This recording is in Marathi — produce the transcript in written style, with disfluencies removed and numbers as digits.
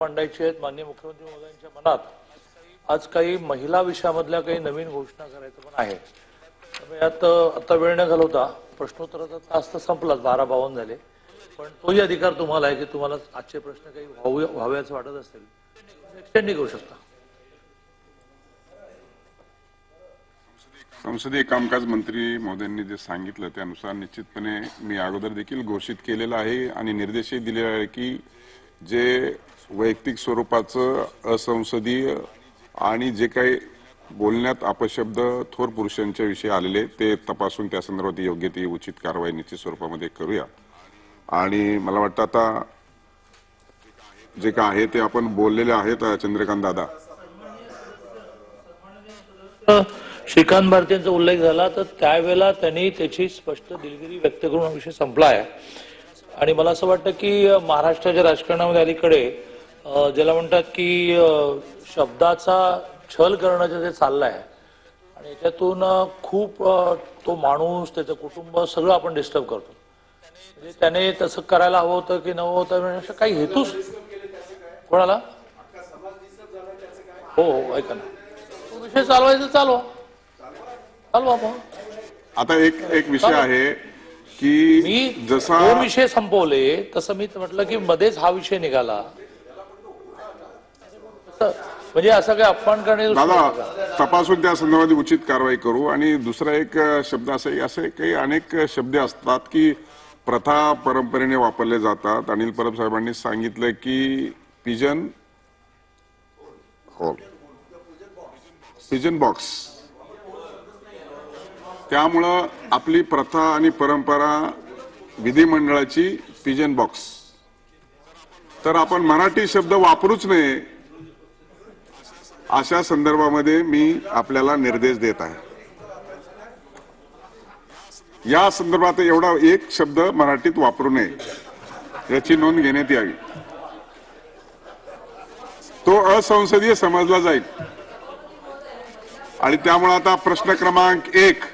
मांडायची आहेत माननीय मुख्यमंत्री महोदयांच्या मनात आज काही महिला विषयामधल्या काही नवीन घोषणा करायचं पण आहे. त्यामुळे यात आता वेळ न घालवता प्रश्नोत्तराचा तास तर संपलाच, 12:52 झाले, पण तोही अधिकार तुम्हाला आहे की तुम्हाला आजचे प्रश्न काही व्हाव्याचं वाटत असेल एक्सटेंड करू शकता. संसदीय कामकाज मंत्री महोदयांनी जे सांगितलं त्यानुसार निश्चितपणे मी अगोदर देखील घोषित केलेलं आहे आणि निर्देशही दिलेला आहे की जे वैयक्तिक स्वरूपाचं असंसदीय आणि जे काही बोलण्यात अपशब्द थोर पुरुषांच्या विषयी आलेले ते तपासून त्या संदर्भात योग्य ती उचित कारवाई निश्चित स्वरूपामध्ये करूया. आणि मला वाटतं आता जे काय आहे ते आपण बोललेले आहेत. चंद्रकांत दादा, श्रीकांत भारतीयांचा उल्लेख झाला तर त्यावेळेला त्यांनी त्याची स्पष्ट दिलगिरी व्यक्त करून हा विषय संपला आहे. आणि मला असं वाटतं की महाराष्ट्राच्या राजकारणामध्ये अलीकडे ज्याला म्हणतात की शब्दाचा छल करण्याचं जे चाललंय आणि याच्यातून खूप तो माणूस त्याचं कुटुंब सगळं आपण डिस्टर्ब करतो. म्हणजे त्याने तसं करायला हवं होतं की नवं होतं म्हणजे काही हेतूच कोणाला हो ऐका ना, तो विषय चालवायचा चालवा मग. आता एक विषय आहे की मी जसा दोन विषय संपवले तसं मी म्हटलं की मध्येच हा विषय निघाला म्हणजे असं काही अपमान करणे दादा तपासून त्या संदर्भात उचित कारवाई करू. आणि दुसरा एक शब्द असे काही अनेक शब्द असतात की प्रथा परंपरेने वापरले जातात. अनिल परब साहेबांनी सांगितलं की पिजन बॉक्स, त्यामुळं आपली प्रथा आणि परंपरा विधिमंडळाची पिजन बॉक्स, तर आपण मराठी शब्द वापरूच नये अशा संदर्भामध्ये मी आपल्याला निर्देश देत आहे. या संदर्भात एवढा एक शब्द मराठीत वापरू नये याची नोंद घेण्यात यावी. तो असंसदीय समजला जाईल. आणि त्यामुळे आता प्रश्न क्रमांक 1